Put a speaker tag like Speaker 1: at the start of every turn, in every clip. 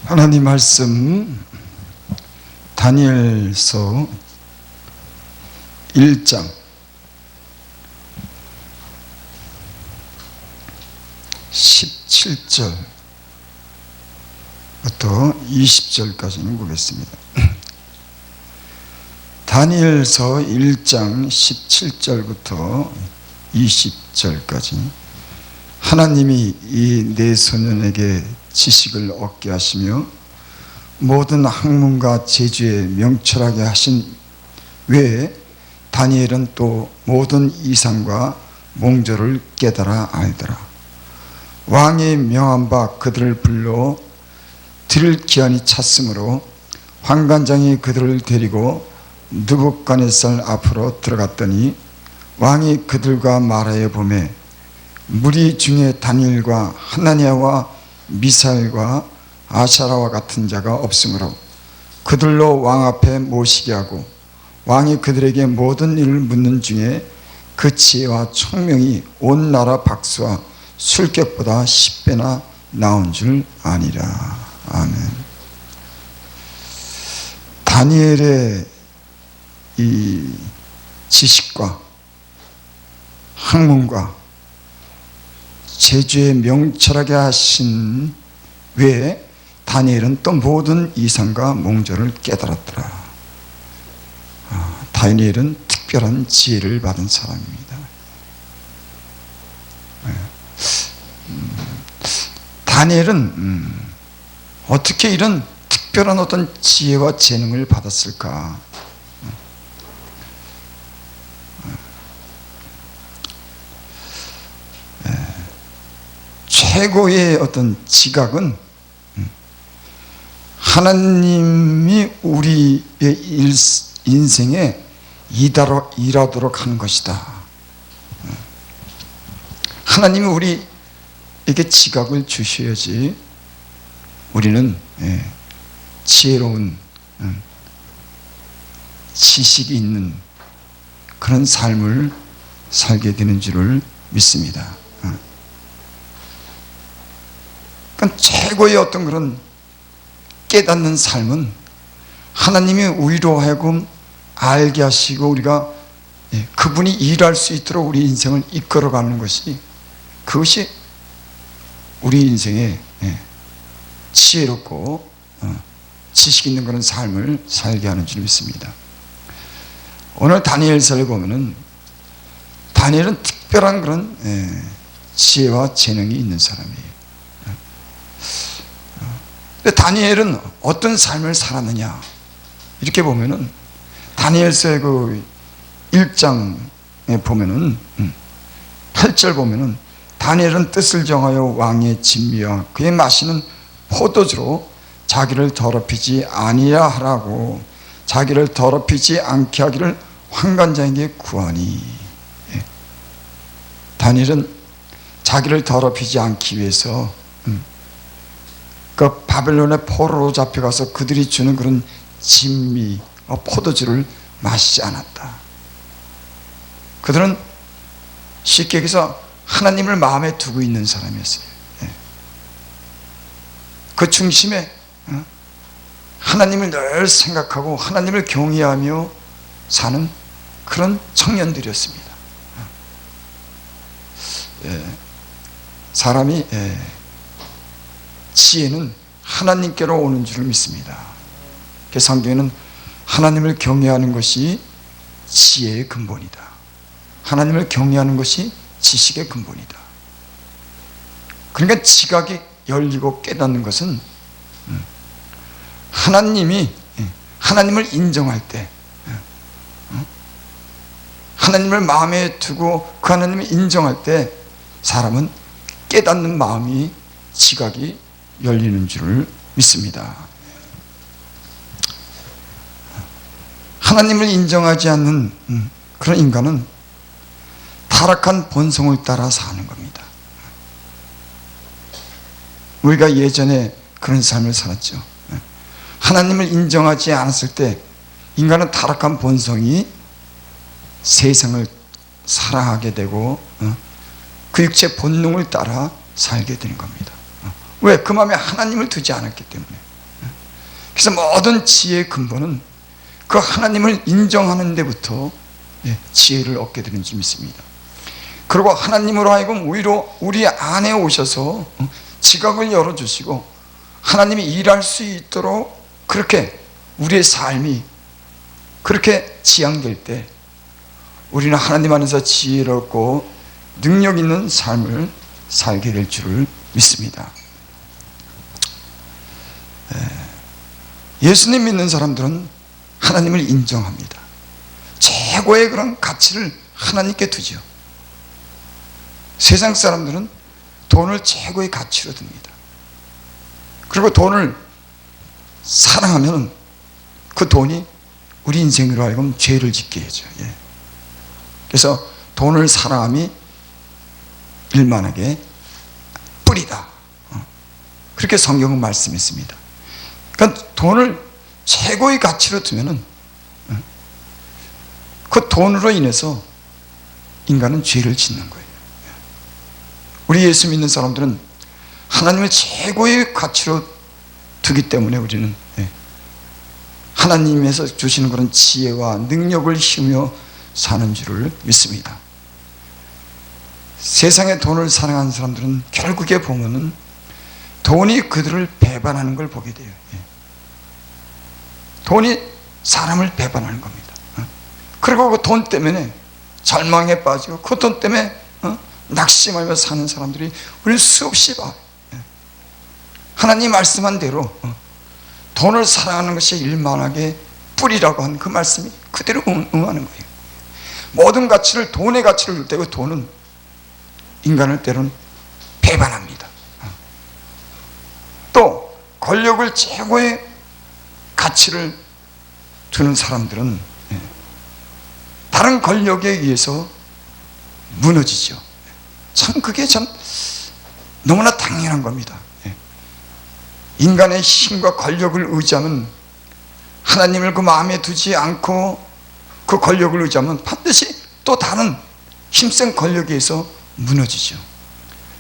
Speaker 1: 하나님 말씀 다니엘서 1장 17절부터 20절까지는 보겠습니다. 다니엘서 1장 17절부터 20절까지 하나님이 이 네 소년에게 지식을 얻게 하시며 모든 학문과 재주에 명철하게 하신 외에 다니엘은 또 모든 이상과 몽조를 깨달아 알더라. 왕이 명한 바 그들을 불러 들을 기한이 찼으므로 환관장이 그들을 데리고 느부갓네살 앞으로 들어갔더니 왕이 그들과 말하여 보매 무리 중에 다니엘과 하나니아와 미사엘과 아샤라와 같은 자가 없으므로 그들로 왕 앞에 모시게 하고 왕이 그들에게 모든 일을 묻는 중에 그 지혜와 총명이 온 나라 박수와 술객보다 10배나 나온 줄 아니라. 아멘. 다니엘의 이 지식과 학문과 재주에 명철하게 하신 외에 다니엘은 또 모든 이상과 몽조를 깨달았더라. 다니엘은 특별한 지혜를 받은 사람입니다. 다니엘은 어떻게 이런 특별한 어떤 지혜와 재능을 받았을까? 최고의 어떤 지각은 하나님이 우리의 인생에 일하도록 하는 것이다. 하나님이 우리에게 지각을 주셔야지 우리는 지혜로운 지식이 있는 그런 삶을 살게 되는 줄을 믿습니다. 그러니까 최고의 어떤 그런 깨닫는 삶은 하나님이 우리로 하여금 알게 하시고 우리가 그분이 일할 수 있도록 우리 인생을 이끌어가는 것이, 그것이 우리 인생에 지혜롭고 지식 있는 그런 삶을 살게 하는 줄 믿습니다. 오늘 다니엘서를 보면은 다니엘은 특별한 그런 지혜와 재능이 있는 사람이에요. 다니엘은 어떤 삶을 살았느냐 이렇게 보면은 다니엘서의 그 1장에 보면은 8절 보면은 다니엘은 뜻을 정하여 왕의 진미와 그의 마시는 포도주로 자기를 더럽히지 아니라 하라고 자기를 더럽히지 않게 하기를 환관장에게 구하니. 다니엘은 자기를 더럽히지 않기 위해서 그 바벨론의 포로로 잡혀가서 그들이 주는 그런 진미 포도주를 마시지 않았다. 그들은 쉽게 얘기해서 하나님을 마음에 두고 있는 사람이었어요. 그 중심에 하나님을 늘 생각하고 하나님을 경외하며 사는 그런 청년들이었습니다. 사람이 지혜는 하나님께로 오는 줄 믿습니다. 성경에는 하나님을 경외하는 것이 지혜의 근본이다. 하나님을 경외하는 것이 지식의 근본이다. 그러니까 지각이 열리고 깨닫는 것은 하나님이 하나님을 인정할 때, 하나님을 마음에 두고 그 하나님을 인정할 때 사람은 깨닫는 마음이 지각이 열리는 줄을 믿습니다. 하나님을 인정하지 않는 그런 인간은 타락한 본성을 따라 사는 겁니다. 우리가 예전에 그런 삶을 살았죠. 하나님을 인정하지 않았을 때 인간은 타락한 본성이 세상을 사랑하게 되고 그 육체 본능을 따라 살게 되는 겁니다. 왜? 그 마음에 하나님을 두지 않았기 때문에. 그래서 모든 지혜의 근본은 그 하나님을 인정하는 데부터 지혜를 얻게 되는 줄 믿습니다. 그리고 하나님으로 하여금 오히려 우리 안에 오셔서 지각을 열어주시고 하나님이 일할 수 있도록 그렇게 우리의 삶이 그렇게 지향될 때 우리는 하나님 안에서 지혜를 얻고 능력 있는 삶을 살게 될 줄을 믿습니다. 예수님 믿는 사람들은 하나님을 인정합니다. 최고의 그런 가치를 하나님께 두죠. 세상 사람들은 돈을 최고의 가치로 둡니다. 그리고 돈을 사랑하면 그 돈이 우리 인생으로 하여금 죄를 짓게 해줘. 그래서 돈을 사랑함이 일만하게 뿌리다. 그렇게 성경은 말씀했습니다. 그러니까 돈을 최고의 가치로 두면은 그 돈으로 인해서 인간은 죄를 짓는 거예요. 우리 예수 믿는 사람들은 하나님을 최고의 가치로 두기 때문에 우리는 하나님에서 주시는 그런 지혜와 능력을 힘며 사는 줄을 믿습니다. 세상에 돈을 사랑하는 사람들은 결국에 보면은 돈이 그들을 배반하는 걸 보게 돼요. 돈이 사람을 배반하는 겁니다. 그리고 그 돈 때문에 절망에 빠지고 그 돈 때문에 낙심하며 사는 사람들이 우리는 수없이 봐요. 하나님 말씀한 대로 돈을 사랑하는 것이 일만하게 뿌리라고 한 그 말씀이 그대로 응하는 거예요. 모든 가치를 돈의 가치를 둘 때 그 돈은 인간을 때로는 배반합니다. 또 권력을 최고의 가치를 두는 사람들은 다른 권력에 의해서 무너지죠. 참 그게 참 너무나 당연한 겁니다. 인간의 힘과 권력을 의지하면 하나님을 그 마음에 두지 않고 그 권력을 의지하면 반드시 또 다른 힘센 권력에 의해서 무너지죠.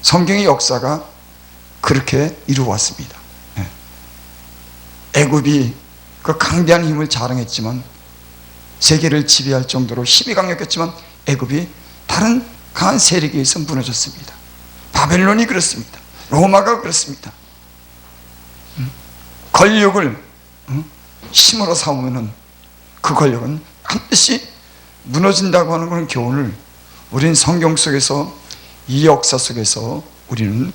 Speaker 1: 성경의 역사가 그렇게 이루어왔습니다. 애굽이 그 강대한 힘을 자랑했지만 세계를 지배할 정도로 힘이 강력했지만 애굽이 다른 강한 세력에 의해서 무너졌습니다. 바벨론이 그렇습니다. 로마가 그렇습니다. 권력을 힘으로 삼으면 그 권력은 반드시 무너진다고 하는 그런 교훈을 우리는 성경 속에서 이 역사 속에서 우리는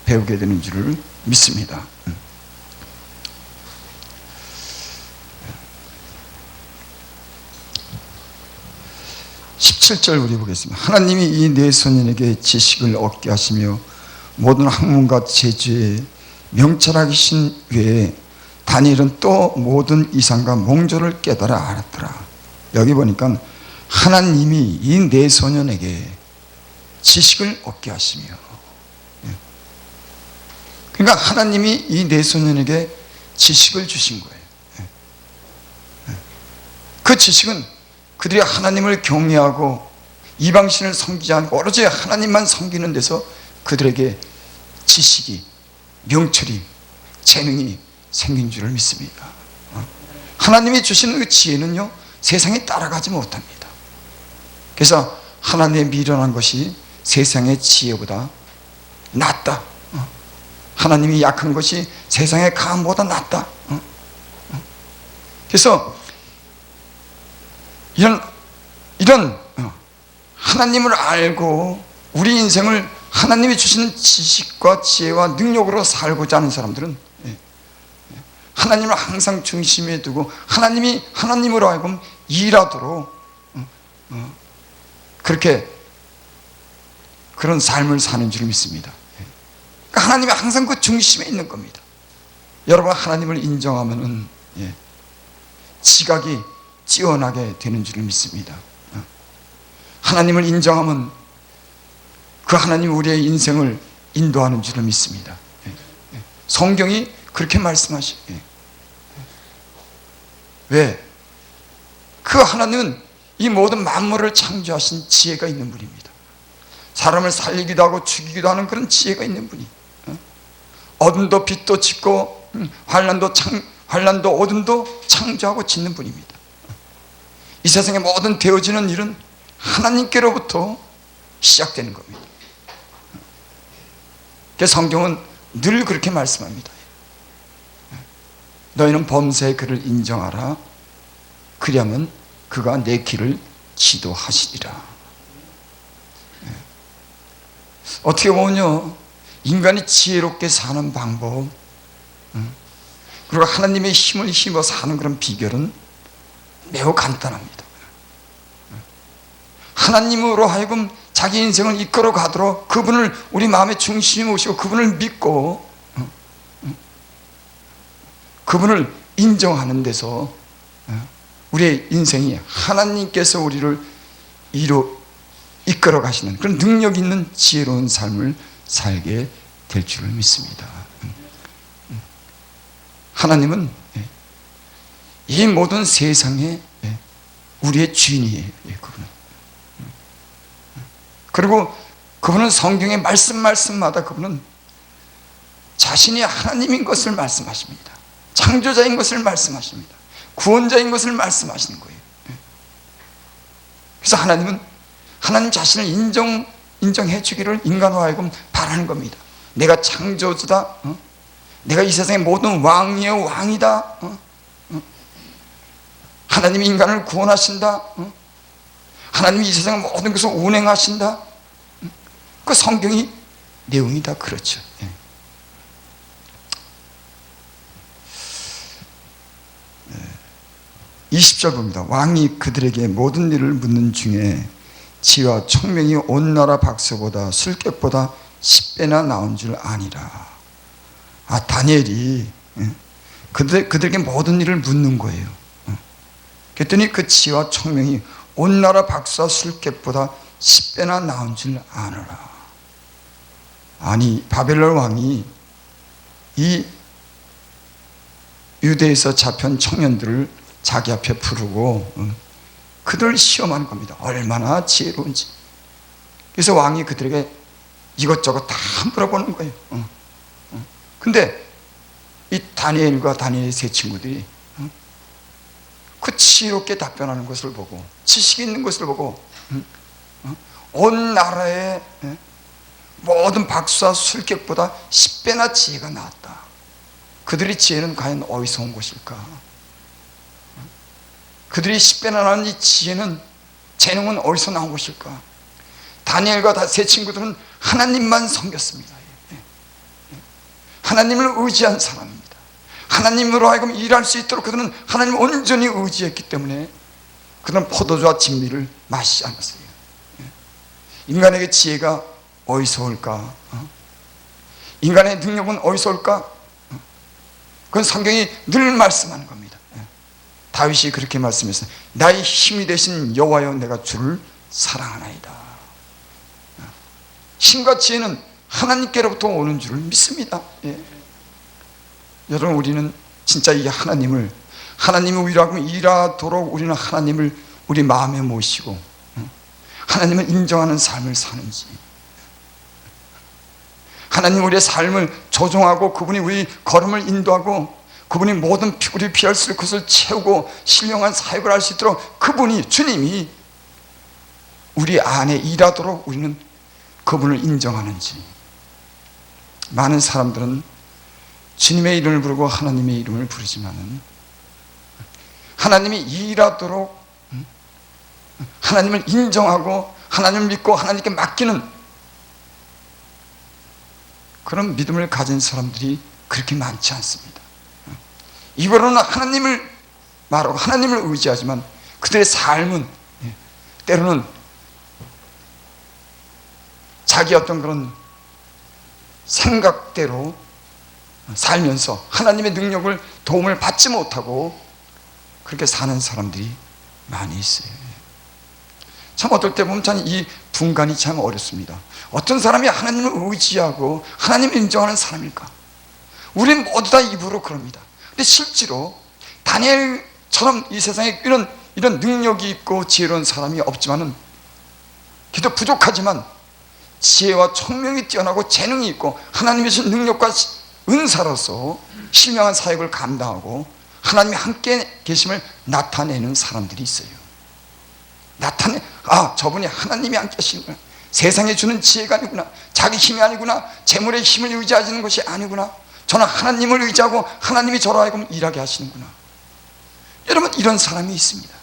Speaker 1: 배우게 되는 줄을 믿습니다. 17절 우리 보겠습니다. 하나님이 이 네 소년에게 지식을 얻게 하시며 모든 학문과 재주에 명철하신 외에 다니엘은 또 모든 이상과 몽조를 깨달아 알았더라. 여기 보니까 하나님이 이 네 소년에게 지식을 얻게 하시며, 그러니까 하나님이 이 네 소년에게 지식을 주신 거예요. 그 지식은 그들이 하나님을 경외하고 이방신을 섬기지 않고 오로지 하나님만 섬기는 데서 그들에게 지식이, 명철이, 재능이 생긴 줄을 믿습니다. 하나님이 주신 그 지혜는요, 세상에 따라가지 못합니다. 그래서 하나님의 미련한 것이 세상의 지혜보다 낫다. 하나님이 약한 것이 세상의 강함보다 낫다. 그래서 이런 하나님을 알고 우리 인생을 하나님이 주시는 지식과 지혜와 능력으로 살고자 하는 사람들은 하나님을 항상 중심에 두고 하나님이 하나님으로 하여금 일하도록 그렇게 그런 삶을 사는 줄 믿습니다. 그러니까 하나님이 항상 그 중심에 있는 겁니다. 여러분 하나님을 인정하면은 지각이 뛰어나게 되는 줄 믿습니다. 하나님을 인정하면 그 하나님 우리의 인생을 인도하는 줄 믿습니다. 성경이 그렇게 말씀하시죠. 왜? 그 하나님은 이 모든 만물을 창조하신 지혜가 있는 분입니다. 사람을 살리기도 하고 죽이기도 하는 그런 지혜가 있는 분이, 어둠도 빛도 짓고 환란도 환난도 어둠도 창조하고 짓는 분입니다. 이 세상의 모든 되어지는 일은 하나님께로부터 시작되는 겁니다. 그래서 성경은 늘 그렇게 말씀합니다. 너희는 범사의 그를 인정하라. 그리하면 그가 내 길을 지도하시리라. 어떻게 보면요, 인간이 지혜롭게 사는 방법, 그리고 하나님의 힘을 힘입어 사는 그런 비결은 매우 간단합니다. 하나님으로 하여금 자기 인생을 이끌어 가도록 그분을 우리 마음의 중심에 모시고 그분을 믿고 그분을 인정하는 데서 우리의 인생이 하나님께서 우리를 이끌어 가시는 그런 능력 있는 지혜로운 삶을 살게 될 줄을 믿습니다. 하나님은 이 모든 세상에 우리의 주인이에요. 그분은. 그리고 그분은 성경의 말씀마다 그분은 자신이 하나님인 것을 말씀하십니다. 창조자인 것을 말씀하십니다. 구원자인 것을 말씀하시는 거예요. 그래서 하나님은 하나님 자신을 인정해 주기를 인간으로 하여금 바라는 겁니다. 내가 창조주다. 내가 이 세상의 모든 왕이요 왕이다. 하나님이 인간을 구원하신다. 하나님이 이 세상의 모든 것을 운행하신다. 그 성경이 내용이 다 그렇죠. 20절 봅니다. 왕이 그들에게 모든 일을 묻는 중에 지혜와 총명이 온 나라 박수보다 술객보다 10배나 나온 줄 아니라. 다니엘이 그들에게 모든 일을 묻는 거예요. 그랬더니 그 지혜와 총명이 온 나라 박수와 술객보다 10배나 나온 줄 아노라. 아니, 바벨론 왕이 이 유대에서 잡혀온 청년들을 자기 앞에 부르고 그들을 시험하는 겁니다. 얼마나 지혜로운지. 그래서 왕이 그들에게 이것저것 다 물어보는 거예요. 근데 이 다니엘과 다니엘의 세 친구들이 그 지혜롭게 답변하는 것을 보고, 지식 있는 것을 보고, 온 나라의 모든 박수와 술객보다 10배나 지혜가 나왔다. 그들의 지혜는 과연 어디서 온 것일까? 그들이 10배나 나온 이 지혜는, 재능은 어디서 나온 것일까? 다니엘과 세 친구들은 하나님만 섬겼습니다. 하나님을 의지한 사람입니다. 하나님으로 하여금 일할 수 있도록 그들은 하나님을 온전히 의지했기 때문에 그들은 포도주와 진미를 마시지 않았어요. 인간에게 지혜가 어디서 올까? 인간의 능력은 어디서 올까? 그건 성경이 늘 말씀하는 겁니다. 다윗이 그렇게 말씀했어요. 나의 힘이 되신 여호와여, 내가 주를 사랑하나이다. 힘과 지혜는 하나님께로부터 오는 줄을 믿습니다. 여러분, 우리는 진짜 이 하나님을 위로하고 일하도록 우리는 하나님을 우리 마음에 모시고 하나님을 인정하는 삶을 사는지, 하나님 우리의 삶을 조종하고 그분이 우리 걸음을 인도하고 그분이 모든 우리 피할 수 있을 것을 채우고 신령한 사역을 할 수 있도록 그분이, 주님이 우리 안에 일하도록 우리는 그분을 인정하는지. 많은 사람들은 주님의 이름을 부르고 하나님의 이름을 부르지만은 하나님이 일하도록 하나님을 인정하고 하나님을 믿고 하나님께 맡기는 그런 믿음을 가진 사람들이 그렇게 많지 않습니다. 입으로는 하나님을 말하고 하나님을 의지하지만 그들의 삶은 때로는 자기 어떤 그런 생각대로 살면서 하나님의 능력을, 도움을 받지 못하고 그렇게 사는 사람들이 많이 있어요. 참 어떨 때 보면 참 이 분간이 참 어렵습니다. 어떤 사람이 하나님을 의지하고 하나님을 인정하는 사람일까? 우리는 모두 다 입으로 그럽니다. 근데 실제로 다니엘처럼 이 세상에 이런 능력이 있고 지혜로운 사람이 없지만은, 기도 부족하지만 지혜와 총명이 뛰어나고 재능이 있고 하나님의 주신 능력과 은사로서 신령한 사역을 감당하고 하나님이 함께 계심을 나타내는 사람들이 있어요. 저분이 하나님이 함께 계시는구나. 세상에 주는 지혜가 아니구나. 자기 힘이 아니구나. 재물의 힘을 의지하시는 것이 아니구나. 저는 하나님을 의지하고 하나님이 저로 하여금 일하게 하시는구나. 여러분, 이런 사람이 있습니다.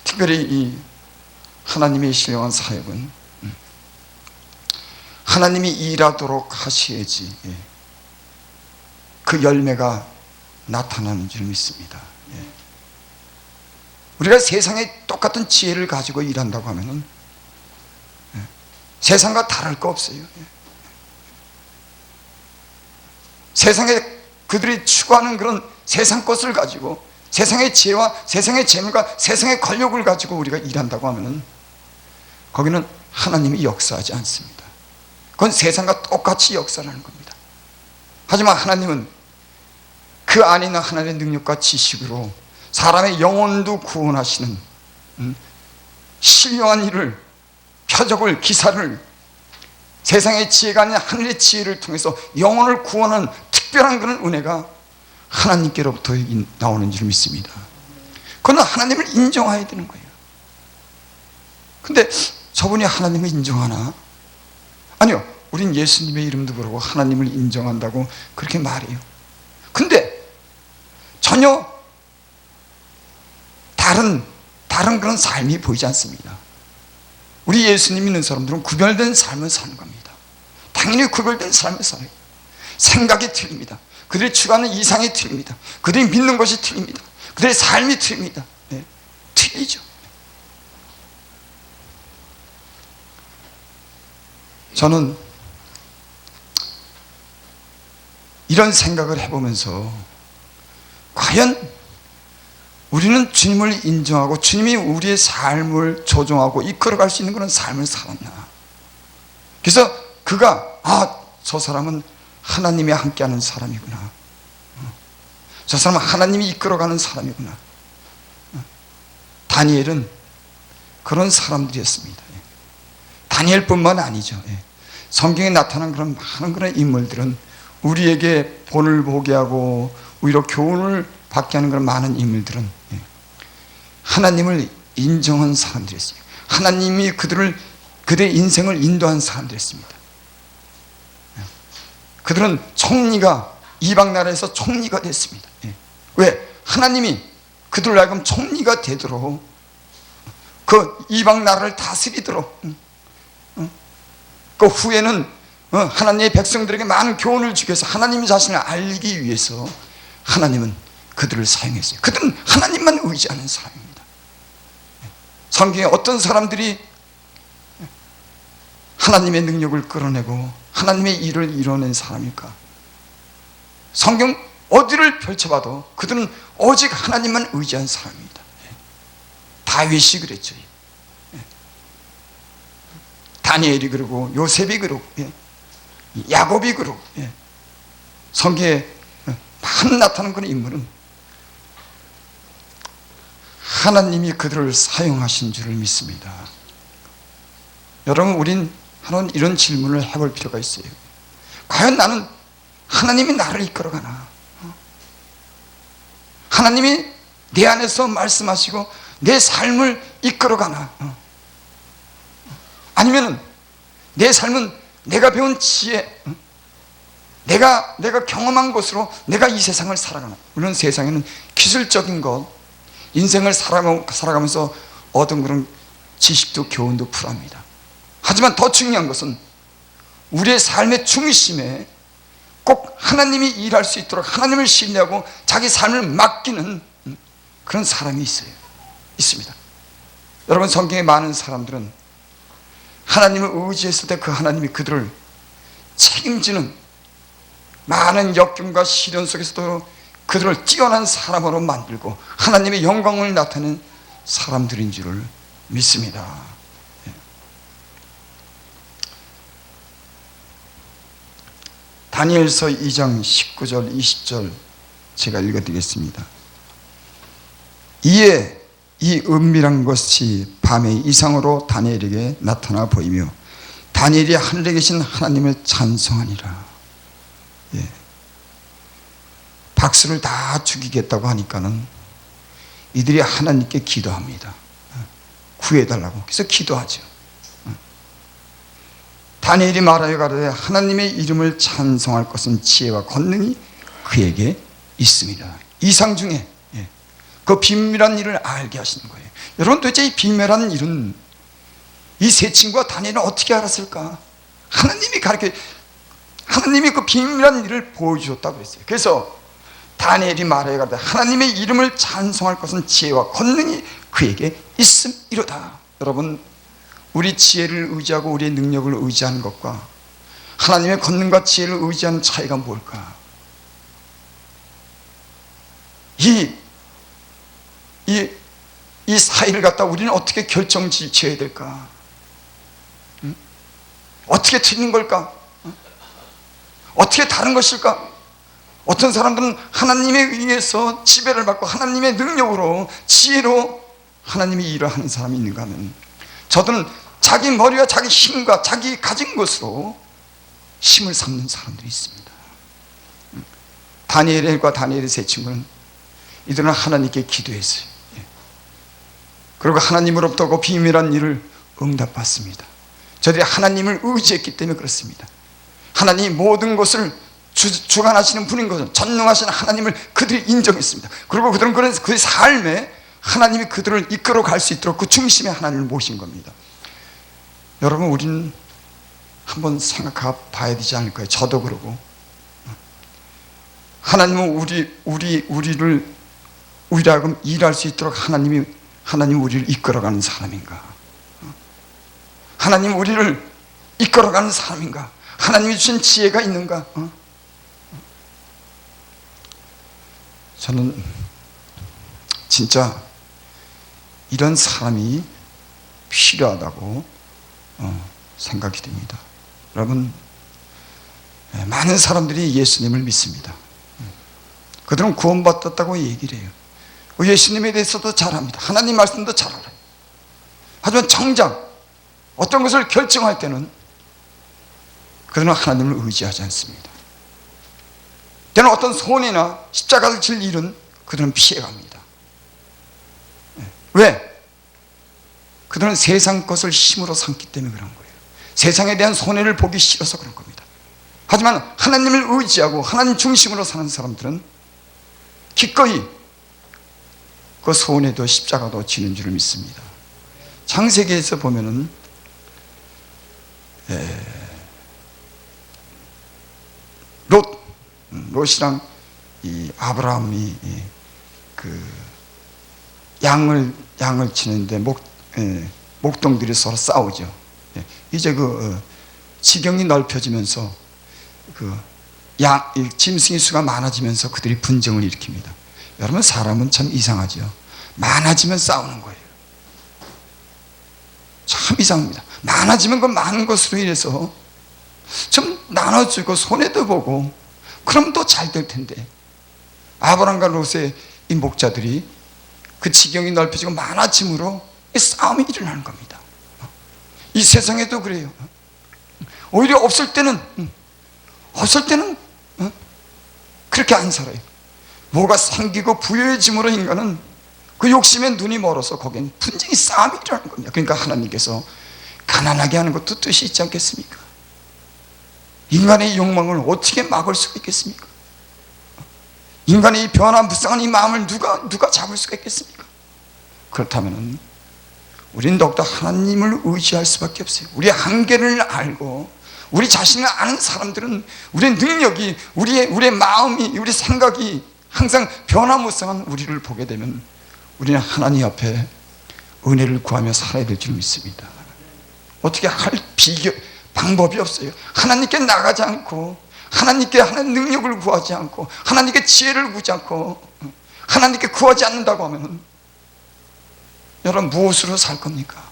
Speaker 1: 특별히 이 하나님의 신령한 사역은 하나님이 일하도록 하셔야지 그 열매가 나타나는 줄 믿습니다. 우리가 세상에 똑같은 지혜를 가지고 일한다고 하면은 세상과 다를 거 없어요. 세상에 그들이 추구하는 그런 세상 것을 가지고 세상의 지혜와 세상의 재물과 세상의 권력을 가지고 우리가 일한다고 하면은 거기는 하나님이 역사하지 않습니다. 그건 세상과 똑같이 역사를 하는 겁니다. 하지만 하나님은 그 안에 있는 하나님의 능력과 지식으로 사람의 영혼도 구원하시는 신령한 일을, 표적을, 기사를, 세상의 지혜가 아닌 하늘의 지혜를 통해서 영혼을 구원하는 특별한 그런 은혜가 하나님께로부터 나오는 줄 믿습니다. 그건 하나님을 인정해야 되는 거예요. 근데 저분이 하나님을 인정하나? 아니요, 우린 예수님의 이름도 그러고 하나님을 인정한다고 그렇게 말해요. 근데 전혀 다른 그런 삶이 보이지 않습니다. 우리 예수님 믿는 사람들은 구별된 삶을 사는 겁니다. 당연히 구별된 삶을 살아요. 생각이 틀립니다. 그들이 추구하는 이상이 틀립니다. 그들이 믿는 것이 틀립니다. 그들의 삶이 틀립니다. 틀리죠. 저는 이런 생각을 해보면서 과연 우리는 주님을 인정하고 주님이 우리의 삶을 조종하고 이끌어갈 수 있는 그런 삶을 살았나? 그래서 그가 저 사람은 하나님이 함께하는 사람이구나. 저 사람은 하나님이 이끌어가는 사람이구나. 다니엘은 그런 사람들이었습니다. 다니엘뿐만 아니죠. 성경에 나타난 그런 많은 그런 인물들은 우리에게 본을 보게 하고 오히려 교훈을 받게 하는 그런 많은 인물들은 하나님을 인정한 사람들이었어요. 하나님이 그들의 인생을 인도한 사람들이었습니다. 그들은 총리가 이방 나라에서 총리가 됐습니다. 왜? 하나님이 그들로 하여금 총리가 되도록 그 이방 나라를 다스리도록 그 후에는 하나님의 백성들에게 많은 교훈을 주기 위해서 하나님 자신을 알기 위해서 하나님은 그들을 사용했어요. 그들은 하나님만 의지하는 사람입니다. 성경에 어떤 사람들이 하나님의 능력을 끌어내고 하나님의 일을 이뤄낸 사람일까? 성경 어디를 펼쳐봐도 그들은 오직 하나님만 의지한 사람입니다. 다윗이 그랬죠. 다니엘이 그러고 요셉이 그러고 야곱이 그러고 성경에 많이 나타나는 그런 인물은 하나님이 그들을 사용하신 줄을 믿습니다. 여러분, 우린 하는 이런 질문을 해볼 필요가 있어요. 과연 나는 하나님이 나를 이끌어가나? 하나님이 내 안에서 말씀하시고 내 삶을 이끌어가나? 아니면 내 삶은 내가 배운 지혜, 내가 경험한 것으로 내가 이 세상을 살아가나? 물론 세상에는 기술적인 것, 인생을 살아가면서 얻은 그런 지식도 교훈도 필요합니다. 하지만 더 중요한 것은 우리의 삶의 중심에 꼭 하나님이 일할 수 있도록 하나님을 신뢰하고 자기 삶을 맡기는 그런 사람이 있습니다. 여러분, 성경에 많은 사람들은 하나님을 의지했을 때 그 하나님이 그들을 책임지는 많은 역경과 시련 속에서도 그들을 뛰어난 사람으로 만들고 하나님의 영광을 나타내는 사람들인 줄을 믿습니다. 다니엘서 2장 19절 20절 제가 읽어드리겠습니다. 이에 이 은밀한 것이 밤의 이상으로 다니엘에게 나타나 보이며 다니엘이 하늘에 계신 하나님을 찬송하니라. 박수를 다 죽이겠다고 하니까는 이들이 하나님께 기도합니다. 구해달라고. 그래서 기도하죠. 다니엘이 말하여 가로되 하나님의 이름을 찬송할 것은 지혜와 권능이 그에게 있습니다. 이상 중에 그 비밀한 일을 알게 하시는 거예요. 여러분, 도대체 이 비밀한 일은 이 세 친구가 다니엘은 어떻게 알았을까? 하나님이 그 비밀한 일을 보여주셨다고 했어요. 그래서 다니엘이 말하여 가로되 하나님의 이름을 찬송할 것은 지혜와 권능이 그에게 있음이로다. 여러분, 우리 지혜를 의지하고 우리의 능력을 의지하는 것과 하나님의 권능과 지혜를 의지하는 차이가 뭘까? 이 사이를 갖다 우리는 어떻게 결정 지어야 될까? 어떻게 틀린 걸까? 어떻게 다른 것일까? 어떤 사람들은 하나님에 의해서 지배를 받고 하나님의 능력으로 지혜로 하나님의 일을 하는 사람이 있는가 하면, 저들은 자기 머리와 자기 힘과 자기 가진 것으로 힘을 삼는 사람들이 있습니다. 다니엘과 다니엘의 세 친구는 이들은 하나님께 기도했어요. 그리고 하나님으로부터 그 비밀한 일을 응답받습니다. 저들이 하나님을 의지했기 때문에 그렇습니다. 하나님이 모든 것을 주관하시는 분인 것을, 전능하신 하나님을 그들이 인정했습니다. 그리고 그들은 그 삶에 하나님이 그들을 이끌어 갈 수 있도록 그 중심에 하나님을 모신 겁니다. 여러분, 우리는 한번 생각해 봐야 되지 않을까요? 저도 그러고. 하나님은 우리를 하여금 일할 수 있도록 하나님이 우리를 이끌어가는 사람인가? 하나님 우리를 이끌어가는 사람인가? 하나님이 주신 지혜가 있는가? 저는 진짜 이런 사람이 필요하다고 생각이 됩니다. 여러분, 많은 사람들이 예수님을 믿습니다. 그들은 구원받았다고 얘기를 해요. 예수님에 대해서도 잘 압니다. 하나님 말씀도 잘 알아요. 하지만 정작 어떤 것을 결정할 때는 그들은 하나님을 의지하지 않습니다. 때는 어떤 손해나 십자가를 질 일은 그들은 피해갑니다. 왜? 그들은 세상 것을 힘으로 삼기 때문에 그런 거예요. 세상에 대한 손해를 보기 싫어서 그런 겁니다. 하지만 하나님을 의지하고 하나님 중심으로 사는 사람들은 기꺼이 그 손해도 십자가도 지는 줄을 믿습니다. 창세기에서 보면은 롯이랑 이 아브라함이 그 양을 치는데 목동들이 서로 싸우죠. 이제 그 지경이 넓혀지면서 짐승의 수가 많아지면서 그들이 분쟁을 일으킵니다. 여러분, 사람은 참 이상하죠. 많아지면 싸우는 거예요. 참 이상합니다. 많아지면 그 많은 것으로 인해서 좀 나눠주고 손해도 보고 그럼 또 잘 될 텐데, 아브람과 롯의 이 목자들이 그 지경이 넓혀지고 많아짐으로 싸움이 일어나는 겁니다. 이 세상에도 그래요. 오히려 없을 때는 그렇게 안 살아요. 뭐가 생기고 부유해짐으로 인간은 그 욕심에 눈이 멀어서 거기엔 분쟁이 싸움이 일어나는 겁니다. 그러니까 하나님께서 가난하게 하는 것도 뜻이 있지 않겠습니까? 인간의 욕망을 어떻게 막을 수가 있겠습니까? 인간의 이 변화무쌍한 이 마음을 누가 잡을 수가 있겠습니까? 그렇다면 우리는 더욱더 하나님을 의지할 수밖에 없어요. 우리의 한계를 알고 우리 자신을 아는 사람들은 우리의 능력이, 우리의 마음이, 우리 생각이 항상 변화무쌍한 우리를 보게 되면 우리는 하나님 앞에 은혜를 구하며 살아야 될 줄 믿습니다. 어떻게 할 방법이 없어요. 하나님께 나가지 않고, 하나님께 하나님 능력을 구하지 않고, 하나님께 지혜를 구하지 않고, 하나님께 구하지 않는다고 하면 여러분 무엇으로 살 겁니까?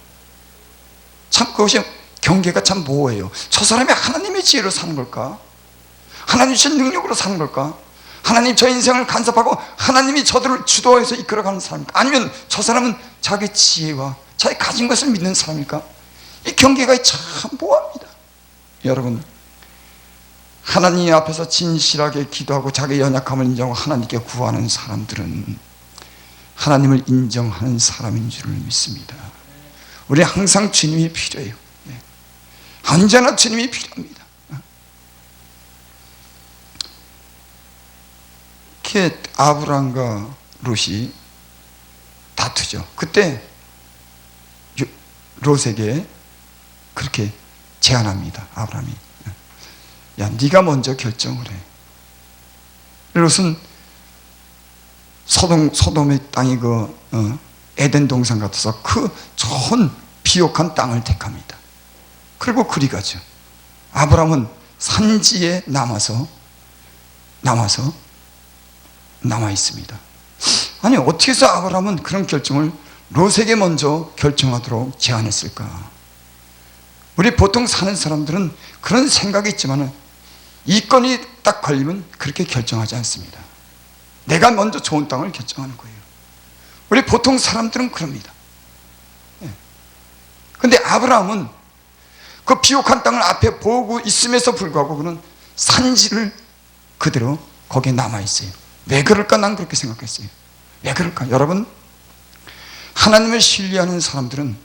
Speaker 1: 참 그것이 경계가 참 모호해요. 저 사람이 하나님의 지혜로 사는 걸까? 하나님 주신 능력으로 사는 걸까? 하나님 저 인생을 간섭하고 하나님이 저들을 주도해서 이끌어가는 사람일까? 아니면 저 사람은 자기 지혜와 자기 가진 것을 믿는 사람일까? 이 경계가 참 모호합니다. 여러분, 하나님 앞에서 진실하게 기도하고 자기 연약함을 인정하고 하나님께 구하는 사람들은 하나님을 인정하는 사람인 줄을 믿습니다. 우리 항상 주님이 필요해요. 언제나 주님이 필요합니다. 이렇게 아브람과 롯이 다투죠. 그때 롯에게 그렇게 제안합니다. 아브람이, 야, 네가 먼저 결정을 해. 롯은 소돔의 땅이 에덴 동산 같아서 그 좋은 비옥한 땅을 택합니다. 그리고 그리 가죠. 아브람은 산지에 남아 있습니다. 아니, 어떻게 해서 아브람은 그런 결정을 롯에게 먼저 결정하도록 제안했을까? 우리 보통 사는 사람들은 그런 생각이 있지만 이 건이 딱 걸리면 그렇게 결정하지 않습니다. 내가 먼저 좋은 땅을 결정하는 거예요. 우리 보통 사람들은 그럽니다. 그런데 아브라함은 그 비옥한 땅을 앞에 보고 있음에도 불구하고 그는 산지를 그대로 거기에 남아있어요. 왜 그럴까? 난 그렇게 생각했어요. 왜 그럴까? 여러분, 하나님을 신뢰하는 사람들은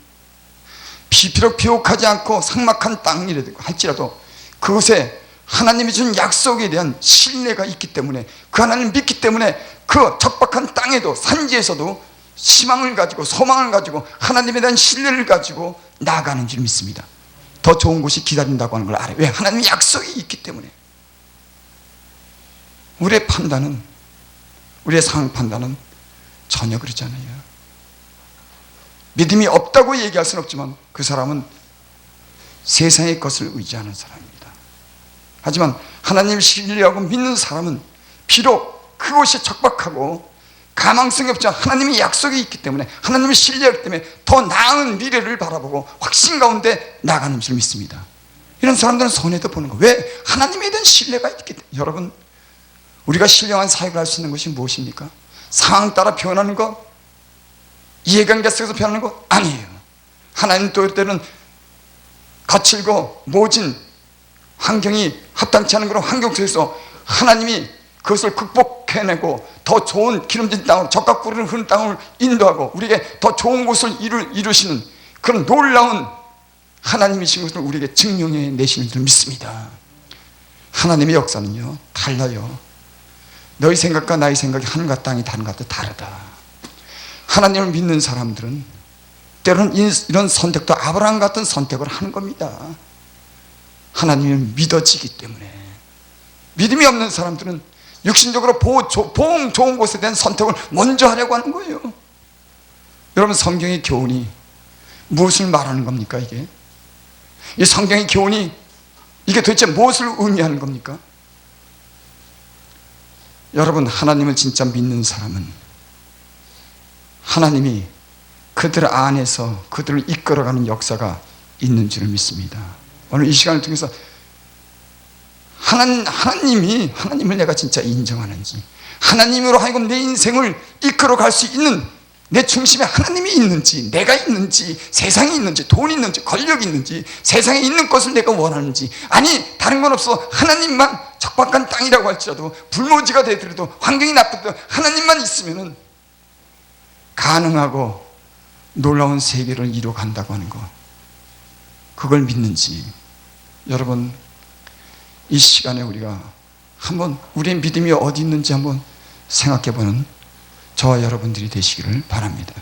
Speaker 1: 비록 비옥하지 않고 삭막한 땅이라도 할지라도 그곳에 하나님이 준 약속에 대한 신뢰가 있기 때문에, 그 하나님을 믿기 때문에 그 척박한 땅에도, 산지에서도 희망을 가지고 소망을 가지고 하나님에 대한 신뢰를 가지고 나아가는 줄 믿습니다. 더 좋은 곳이 기다린다고 하는 걸 알아요. 왜? 하나님의 약속이 있기 때문에. 우리의 판단은, 우리의 상황 판단은 전혀 그렇지 않아요. 믿음이 없다고 얘기할 수는 없지만 그 사람은 세상의 것을 의지하는 사람입니다. 하지만 하나님을 신뢰하고 믿는 사람은 비록 그곳이 척박하고 가망성이 없지만 하나님의 약속이 있기 때문에, 하나님을 신뢰하기 때문에 더 나은 미래를 바라보고 확신 가운데 나가는 줄 믿습니다. 이런 사람들은 손해도 보는 거예요. 왜? 하나님에 대한 신뢰가 있기 때문에. 여러분, 우리가 신령한 사역을 할 수 있는 것이 무엇입니까? 상황 따라 변하는 것, 이해관계 속에서 변하는 것? 아니에요. 하나님 또 때는 거칠고 모진 환경이 합당치 않은 그런 환경 속에서 하나님이 그것을 극복해내고 더 좋은 기름진 땅으로, 적과 꿀을 흐르는 땅을 인도하고 우리에게 더 좋은 곳을 이루시는 그런 놀라운 하나님이신 것을 우리에게 증명해 내시는 줄 믿습니다. 하나님의 역사는요, 달라요. 너희 생각과 나의 생각이 하늘과 땅이 다른 것 같아 다르다. 하나님을 믿는 사람들은 때로는 이런 선택도 아브라함 같은 선택을 하는 겁니다. 하나님을 믿어지기 때문에. 믿음이 없는 사람들은 육신적으로 보험 좋은 곳에 대한 선택을 먼저 하려고 하는 거예요. 여러분, 성경의 교훈이 무엇을 말하는 겁니까? 이 성경의 교훈이 이게 도대체 무엇을 의미하는 겁니까? 여러분, 하나님을 진짜 믿는 사람은 하나님이 그들 안에서 그들을 이끌어가는 역사가 있는 줄을 믿습니다. 오늘 이 시간을 통해서 하나님을 내가 진짜 인정하는지, 하나님으로 하여금 내 인생을 이끌어갈 수 있는 내 중심에 하나님이 있는지, 내가 있는지, 세상이 있는지, 돈이 있는지, 권력이 있는지, 세상에 있는 것을 내가 원하는지, 아니 다른 건 없어, 하나님만, 척박한 땅이라고 할지라도, 불모지가 되더라도, 환경이 나쁘더라도 하나님만 있으면 가능하고 놀라운 세계를 이루어간다고 하는 것, 그걸 믿는지. 여러분, 이 시간에 우리가 한번 우리의 믿음이 어디 있는지 한번 생각해보는 저와 여러분들이 되시기를 바랍니다.